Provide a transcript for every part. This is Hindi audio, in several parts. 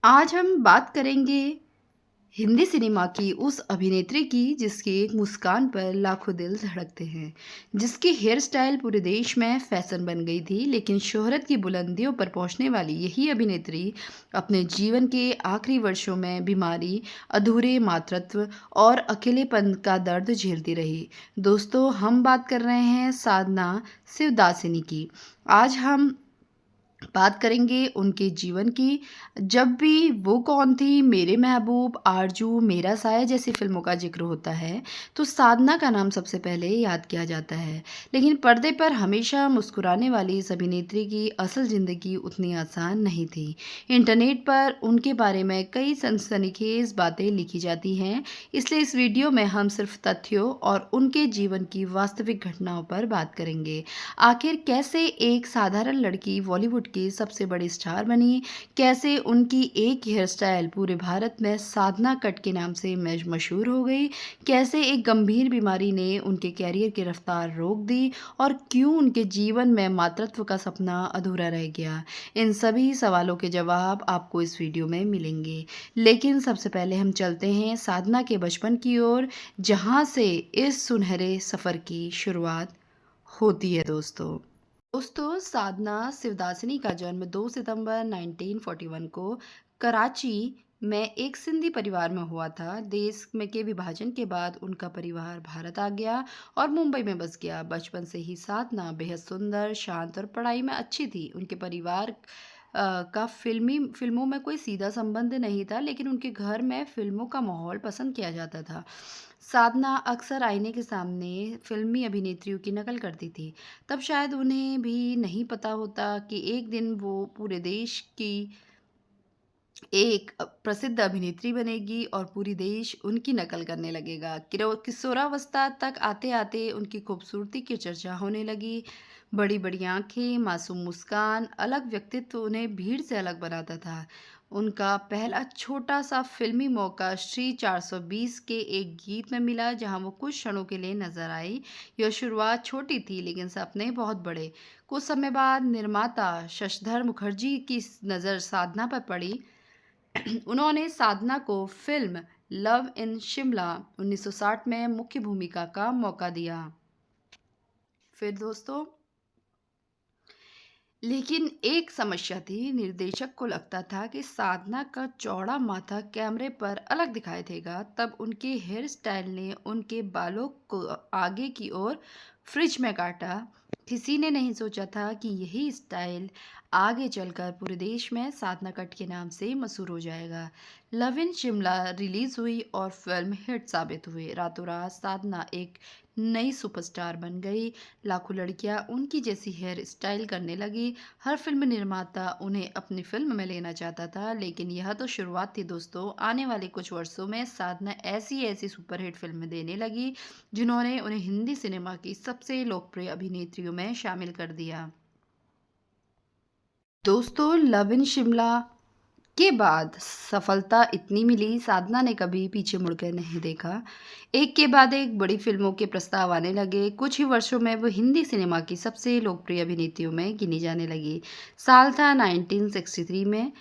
आज हम बात करेंगे हिंदी सिनेमा की उस अभिनेत्री की जिसकी एक मुस्कान पर लाखों दिल धड़कते हैं, जिसकी हेयर स्टाइल पूरे देश में फैशन बन गई थी। लेकिन शोहरत की बुलंदियों पर पहुंचने वाली यही अभिनेत्री अपने जीवन के आखिरी वर्षों में बीमारी, अधूरे मातृत्व और अकेलेपन का दर्द झेलती रही। दोस्तों, हम बात कर रहे हैं साधना शिवदासिनी की। आज हम बात करेंगे उनके जीवन की। जब भी वो कौन थी, मेरे महबूब, आरजू, मेरा साया जैसी फिल्मों का जिक्र होता है तो साधना का नाम सबसे पहले याद किया जाता है। लेकिन पर्दे पर हमेशा मुस्कुराने वाली इस अभिनेत्री की असल ज़िंदगी उतनी आसान नहीं थी। इंटरनेट पर उनके बारे में कई सनसनीखेज बातें लिखी जाती हैं, इसलिए इस वीडियो में हम सिर्फ तथ्यों और उनके जीवन की वास्तविक घटनाओं पर बात करेंगे। आखिर कैसे एक साधारण लड़की बॉलीवुड की सबसे बड़ी स्टार बनी, कैसे उनकी एक हेयर स्टाइल पूरे भारत में साधना कट के नाम से मशहूर हो गई, कैसे एक गंभीर बीमारी ने उनके कैरियर की रफ्तार रोक दी और क्यों उनके जीवन में मातृत्व का सपना अधूरा रह गया। इन सभी सवालों के जवाब आपको इस वीडियो में मिलेंगे। लेकिन सबसे पहले हम चलते हैं साधना के बचपन की ओर, जहां से इस सुनहरे सफ़र की शुरुआत होती है। दोस्तों, साधना शिवदासिनी का जन्म 2 सितंबर 1941 को कराची में एक सिंधी परिवार में हुआ था। देश में के विभाजन के बाद उनका परिवार भारत आ गया और मुंबई में बस गया। बचपन से ही साधना बेहद सुंदर, शांत और पढ़ाई में अच्छी थी। उनके परिवार का फिल्मों में कोई सीधा संबंध नहीं था, लेकिन उनके घर में फिल्मों का माहौल पसंद किया जाता था। साधना अक्सर आईने के सामने फिल्मी अभिनेत्रियों की नकल करती थी। तब शायद उन्हें भी नहीं पता होता कि एक दिन वो पूरे देश की एक प्रसिद्ध अभिनेत्री बनेगी और पूरी देश उनकी नकल करने लगेगा। किशोरावस्था तक आते-आते उनकी खूबसूरती की चर्चा होने लगी। बड़ी-बड़ी आँखें, मासूम मुस्कान, अलग व्यक्तित्व उन्हें भीड़ से अलग बनाता था। उनका पहला छोटा-सा फ़िल्मी मौका श्री 420 के एक गीत में मिला, जहाँ वो कुछ क्षणों के लिए नज़र आई। यह शुरुआत छोटी थी, लेकिन सपने बहुत बड़े। कुछ समय बाद निर्माता शशधर मुखर्जी की नज़र साधना पर पड़ी। उन्होंने साधना को फिल्म लव इन शिमला 1960 में मुख्य भूमिका का मौका दिया। फिर दोस्तों, लेकिन एक समस्या थी। निर्देशक को लगता था कि साधना का चौड़ा माथा कैमरे पर अलग दिखाई देगा। तब उनके हेयर स्टाइल ने उनके बालों को आगे की ओर फ्रिज में काटा। किसी ने नहीं सोचा था कि यही स्टाइल आगे चलकर पूरे देश में साधना कट के नाम से मशहूर हो जाएगा। लव इन शिमला रिलीज हुई और फिल्म हिट साबित हुई। रातों रात साधना एक नई सुपरस्टार बन गई। लाखों लड़कियां उनकी जैसी हेयर स्टाइल करने लगी। हर फिल्म निर्माता उन्हें अपनी फिल्म में लेना चाहता था। लेकिन यह तो शुरुआत थी दोस्तों। आने वाले कुछ वर्षों में साधना ऐसी ऐसी सुपरहिट फिल्में देने लगी, जिन्होंने उन्हें हिंदी सिनेमा की सबसे लोकप्रिय अभिनेत्रियों में शामिल कर दिया। दोस्तों, लव इन शिमला के बाद सफलता इतनी मिली, साधना ने कभी पीछे मुड़कर नहीं देखा। एक के बाद एक बड़ी फिल्मों के प्रस्ताव आने लगे। कुछ ही वर्षों में वो हिंदी सिनेमा की सबसे लोकप्रिय अभिनेत्रियों में गिनी जाने लगी। साल था 1963 में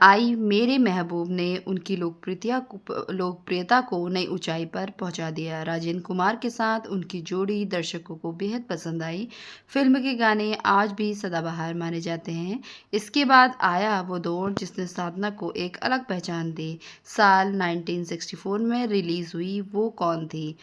आई मेरे महबूब ने उनकी लोकप्रियता को नई ऊंचाई पर पहुंचा दिया। राजेंद्र कुमार के साथ उनकी जोड़ी दर्शकों को बेहद पसंद आई। फिल्म के गाने आज भी सदाबहार माने जाते हैं। इसके बाद आया वो दौर जिसने साधना को एक अलग पहचान दी। साल 1964 में रिलीज़ हुई वो कौन थी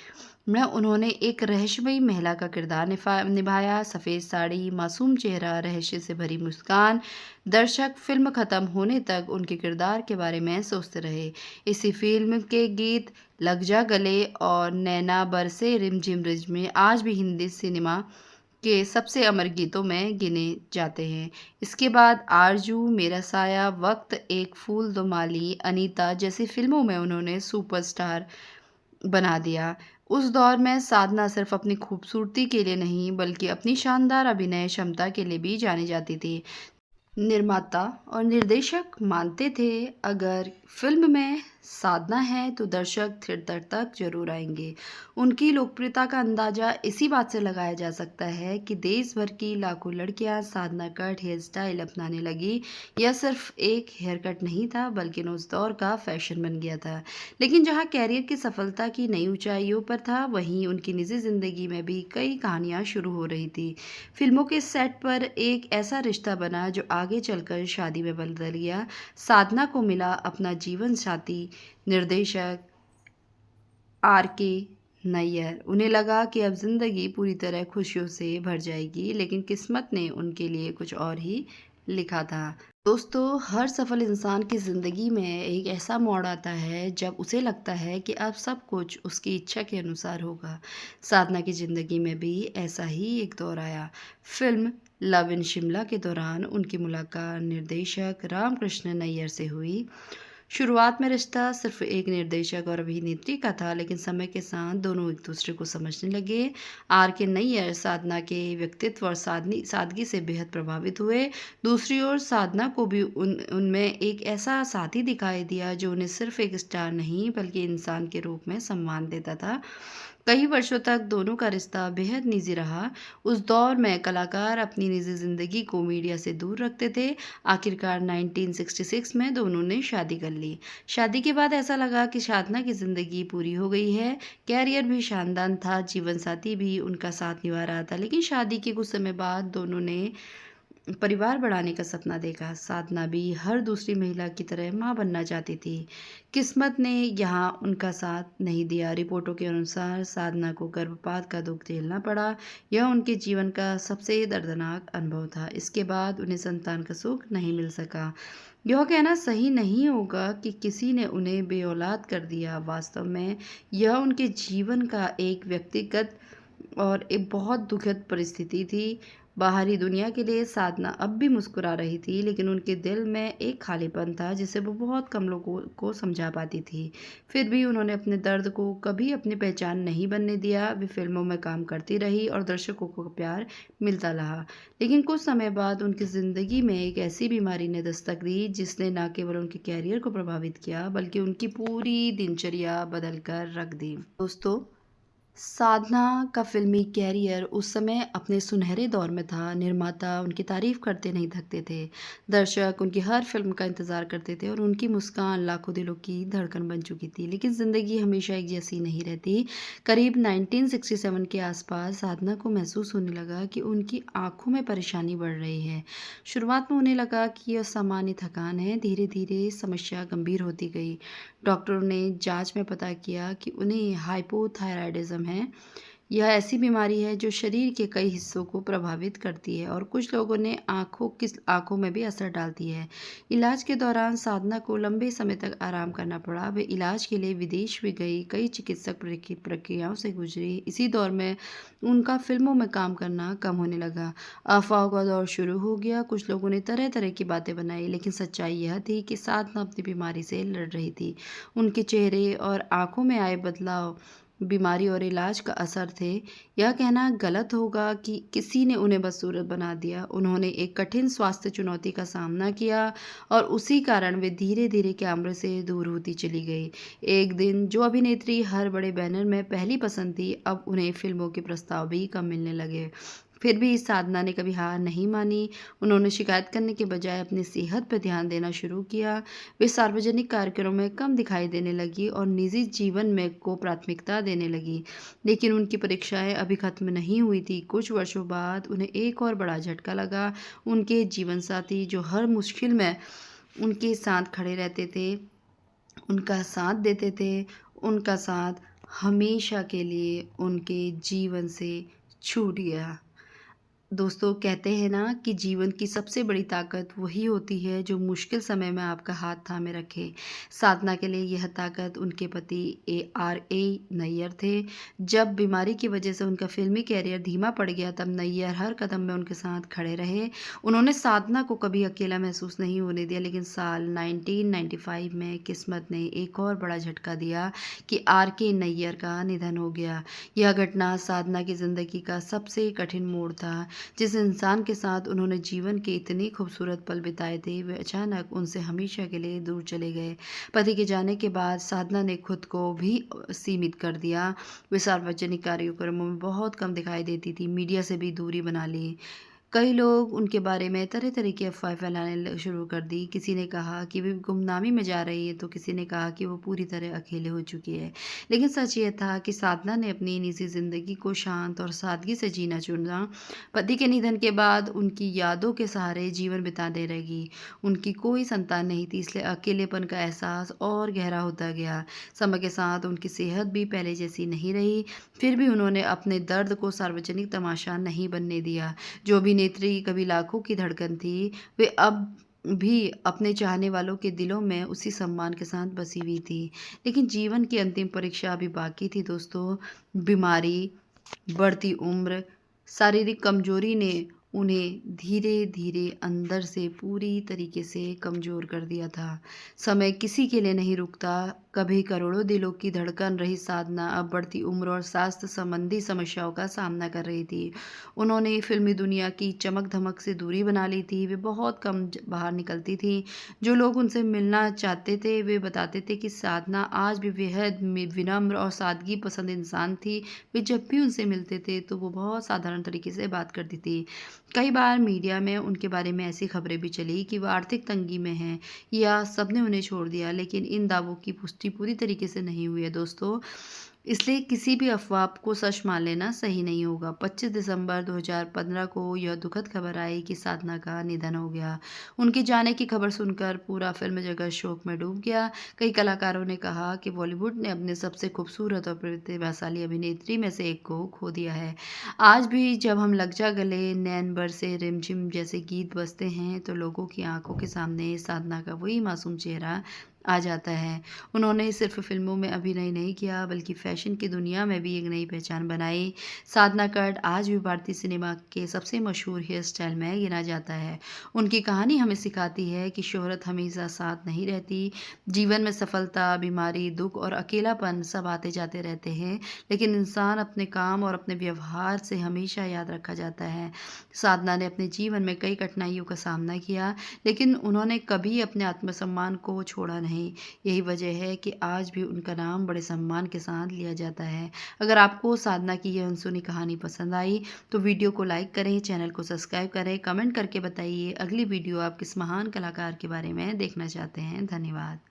में उन्होंने एक रहस्यमयी महिला का किरदार निभाया। सफ़ेद साड़ी, मासूम चेहरा, रहस्य से भरी मुस्कान। दर्शक फिल्म ख़त्म होने तक उनके किरदार के बारे में सोचते रहे। इसी फिल्म के गीत लग जा गले और नैना बरसे रिमझिम रिझ आज भी हिंदी सिनेमा के सबसे अमर गीतों में गिने जाते हैं। इसके बाद आरजू, मेरा साया, वक्त, एक फूल दो माली, अनीता जैसी फिल्मों में उन्होंने सुपरस्टार बना दिया। उस दौर में साधना सिर्फ अपनी खूबसूरती के लिए नहीं, बल्कि अपनी शानदार अभिनय क्षमता के लिए भी जानी जाती थी। निर्माता और निर्देशक मानते थे अगर फिल्म में साधना है तो दर्शक थिएटर तक जरूर आएंगे। उनकी लोकप्रियता का अंदाजा इसी बात से लगाया जा सकता है कि देश भर की लाखों लड़कियां साधना कट हेयर स्टाइल अपनाने लगी। यह सिर्फ एक हेयर कट नहीं था बल्कि उस दौर का फैशन बन गया था। लेकिन जहां कैरियर की सफलता की नई ऊंचाइयों पर था वहीं उनकी निजी जिंदगी में भी कई कहानियां शुरू हो रही थी। फिल्मों के सेट पर एक ऐसा रिश्ता बना जो आगे चलकर शादी में बदल गया। साधना को मिला अपना जीवन साथी निर्देशक आर के नैयर। उन्हें लगा कि अब जिंदगी पूरी तरह खुशियों से भर जाएगी, लेकिन किस्मत ने उनके लिए कुछ और ही लिखा था। दोस्तों, हर सफल इंसान की ज़िंदगी में एक ऐसा मोड़ आता है जब उसे लगता है कि अब सब कुछ उसकी इच्छा के अनुसार होगा। साधना की ज़िंदगी में भी ऐसा ही एक दौर आया। फिल्म लव इन शिमला के दौरान उनकी मुलाकात निर्देशक रामकृष्ण नैयर से हुई। शुरुआत में रिश्ता सिर्फ एक निर्देशक और अभिनेत्री का था, लेकिन समय के साथ दोनों एक दूसरे को समझने लगे। आर के नैयर साधना के व्यक्तित्व और सादगी से बेहद प्रभावित हुए। दूसरी ओर साधना को भी उनमें एक ऐसा साथी दिखाई दिया जो उन्हें सिर्फ एक स्टार नहीं बल्कि इंसान के रूप में सम्मान देता था। कई वर्षों तक दोनों का रिश्ता बेहद निजी रहा। उस दौर में कलाकार अपनी निजी जिंदगी को मीडिया से दूर रखते थे। आखिरकार 1966 में दोनों ने शादी कर ली। शादी के बाद ऐसा लगा कि साधना की जिंदगी पूरी हो गई है। कैरियर भी शानदार था, जीवन साथी भी उनका साथ निभा रहा था। लेकिन शादी के कुछ समय बाद दोनों ने परिवार बढ़ाने का सपना देखा। साधना भी हर दूसरी महिला की तरह मां बनना चाहती थी। किस्मत ने यहाँ उनका साथ नहीं दिया। रिपोर्टों के अनुसार साधना को गर्भपात का दुख झेलना पड़ा। यह उनके जीवन का सबसे दर्दनाक अनुभव था। इसके बाद उन्हें संतान का सुख नहीं मिल सका। यह कहना सही नहीं होगा कि किसी ने उन्हें बेऔलाद कर दिया। वास्तव में यह उनके जीवन का एक व्यक्तिगत और एक बहुत दुखद परिस्थिति थी। बाहरी दुनिया के लिए साधना अब भी मुस्कुरा रही थी, लेकिन उनके दिल में एक खालीपन था जिसे वो बहुत कम लोगों को समझा पाती थी। फिर भी उन्होंने अपने दर्द को कभी अपनी पहचान नहीं बनने दिया। वे फिल्मों में काम करती रही और दर्शकों को प्यार मिलता रहा। लेकिन कुछ समय बाद उनकी ज़िंदगी में एक ऐसी बीमारी ने दस्तक दी जिसने न केवल उनके कैरियर को प्रभावित किया बल्कि उनकी पूरी दिनचर्या बदल कर रख दी। दोस्तों, साधना का फिल्मी कैरियर उस समय अपने सुनहरे दौर में था। निर्माता उनकी तारीफ करते नहीं थकते थे। दर्शक उनकी हर फिल्म का इंतजार करते थे और उनकी मुस्कान लाखों दिलों की धड़कन बन चुकी थी। लेकिन ज़िंदगी हमेशा एक जैसी नहीं रहती। करीब 1967 के आसपास साधना को महसूस होने लगा कि उनकी आंखों में परेशानी बढ़ रही है। शुरुआत में उन्हें लगा कि यह सामान्य थकान है। धीरे धीरे समस्या गंभीर होती गई। डॉक्टरों ने जांच में पता किया कि उन्हें हाइपोथायराइडिज्म है। यह ऐसी बीमारी है जो शरीर के कई हिस्सों को प्रभावित करती है और कुछ लोगों ने आंखों में भी असर डालती है। इलाज के दौरान साधना को लंबे समय तक आराम करना पड़ा। वे इलाज के लिए विदेश भी गई, कई चिकित्सक प्रक्रियाओं से गुजरी। इसी दौर में उनका फिल्मों में काम करना कम होने लगा। अफवाहों का दौर शुरू हो गया। कुछ लोगों ने तरह तरह की बातें बनाई, लेकिन सच्चाई यह थी कि साधना अपनी बीमारी से लड़ रही थी। उनके चेहरे और आंखों में आए बदलाव बीमारी और इलाज का असर थे। यह कहना गलत होगा कि किसी ने उन्हें बदसूरत बना दिया। उन्होंने एक कठिन स्वास्थ्य चुनौती का सामना किया और उसी कारण वे धीरे धीरे कैमरे से दूर होती चली गई। एक दिन जो अभिनेत्री हर बड़े बैनर में पहली पसंद थी, अब उन्हें फिल्मों के प्रस्ताव भी कम मिलने लगे। फिर भी साधना ने कभी हार नहीं मानी। उन्होंने शिकायत करने के बजाय अपनी सेहत पर ध्यान देना शुरू किया। वे सार्वजनिक कार्यक्रमों में कम दिखाई देने लगी और निजी जीवन में को प्राथमिकता देने लगी। लेकिन उनकी परीक्षाएं अभी खत्म नहीं हुई थी। कुछ वर्षों बाद उन्हें एक और बड़ा झटका लगा। उनके जीवन साथी जो हर मुश्किल में उनके साथ खड़े रहते थे, उनका साथ देते थे, उनका साथ हमेशा के लिए उनके जीवन से छूट गया। दोस्तों, कहते हैं ना कि जीवन की सबसे बड़ी ताकत वही होती है जो मुश्किल समय में आपका हाथ थामे रखे। साधना के लिए यह ताकत उनके पति ARA नैयर थे। जब बीमारी की वजह से उनका फिल्मी कैरियर धीमा पड़ गया तब नैयर हर कदम में उनके साथ खड़े रहे। उन्होंने साधना को कभी अकेला महसूस नहीं होने दिया। लेकिन साल 1995 में किस्मत ने एक और बड़ा झटका दिया कि RK नैयर का निधन हो गया। यह घटना साधना की जिंदगी का सबसे कठिन मोड़ था। जिस इंसान के साथ उन्होंने जीवन के इतने खूबसूरत पल बिताए थे, वे अचानक उनसे हमेशा के लिए दूर चले गए। पति के जाने के बाद साधना ने खुद को भी सीमित कर दिया। वे सार्वजनिक कार्यक्रमों में बहुत कम दिखाई देती थी, मीडिया से भी दूरी बना ली। कई लोग उनके बारे में तरह-तरह की अफ़वाहें फैलाने शुरू कर दी। किसी ने कहा कि वे गुमनामी में जा रही है, तो किसी ने कहा कि वो पूरी तरह अकेले हो चुकी है। लेकिन सच ये था कि साधना ने अपनी निजी ज़िंदगी को शांत और सादगी से जीना चुना। पति के निधन के बाद उनकी यादों के सहारे जीवन बिताने लगी। उनकी कोई संतान नहीं थी, इसलिए अकेलेपन का एहसास और गहरा होता गया। समय के साथ उनकी सेहत भी पहले जैसी नहीं रही, फिर भी उन्होंने अपने दर्द को सार्वजनिक तमाशा नहीं बनने दिया। जो अभिनेत्री कभी लाखों की धड़कन थी, वे अब भी अपने चाहने वालों के दिलों में उसी सम्मान के साथ बसी हुई थी। लेकिन जीवन की अंतिम परीक्षा अभी बाकी थी दोस्तों। बीमारी, बढ़ती उम्र, शारीरिक कमजोरी ने उन्हें धीरे-धीरे अंदर से पूरी तरीके से कमज़ोर कर दिया था। समय किसी के लिए नहीं रुकता, कभी करोड़ों दिलों की धड़कन रही साधना अब बढ़ती उम्र और स्वास्थ्य संबंधी समस्याओं का सामना कर रही थी। उन्होंने फ़िल्मी दुनिया की चमक-धमक से दूरी बना ली थी, वे बहुत कम बाहर निकलती थीं। जो लोग उनसे मिलना चाहते थे, वे बताते थे कि साधना आज भी बेहद विनम्र और सादगी पसंद इंसान थी। वे जब भी उनसे मिलते थे, तो वो बहुत साधारण तरीके से बात करती थी। कई बार मीडिया में उनके बारे में ऐसी खबरें भी चली कि वह आर्थिक तंगी में हैं या सबने उन्हें छोड़ दिया, लेकिन इन दावों की पुष्टि पूरी तरीके से नहीं हुई है दोस्तों। इसलिए किसी भी अफ़वाह को सच मान लेना सही नहीं होगा। 25 दिसंबर 2015 को यह दुखद खबर आई कि साधना का निधन हो गया। उनके जाने की खबर सुनकर पूरा फ़िल्म जगत शोक में डूब गया। कई कलाकारों ने कहा कि बॉलीवुड ने अपने सबसे खूबसूरत और प्रतिभाशाली अभिनेत्री में से एक को खो दिया है। आज भी जब हम लग जा गले, नैन बरसे, रिमझिम जैसे गीत बजते हैं, तो लोगों की आँखों के सामने साधना का वही मासूम चेहरा आ जाता है। उन्होंने सिर्फ़ फ़िल्मों में अभिनय नहीं किया, बल्कि फ़ैशन की दुनिया में भी एक नई पहचान बनाई। साधना कट आज भी भारतीय सिनेमा के सबसे मशहूर हेयर स्टाइल में गिना जाता है। उनकी कहानी हमें सिखाती है कि शोहरत हमेशा साथ नहीं रहती। जीवन में सफलता, बीमारी, दुःख और अकेलापन सब आते-जाते रहते हैं, लेकिन इंसान अपने काम और अपने व्यवहार से हमेशा याद रखा जाता है। साधना ने अपने जीवन में कई कठिनाइयों का सामना किया, लेकिन उन्होंने कभी अपने आत्मसम्मान को छोड़ा नहीं। यही वजह है कि आज भी उनका नाम बड़े सम्मान के साथ लिया जाता है। अगर आपको साधना की यह अनसुनी कहानी पसंद आई, तो वीडियो को लाइक करें, चैनल को सब्सक्राइब करें, कमेंट करके बताइए अगली वीडियो आप किस महान कलाकार के बारे में देखना चाहते हैं। धन्यवाद।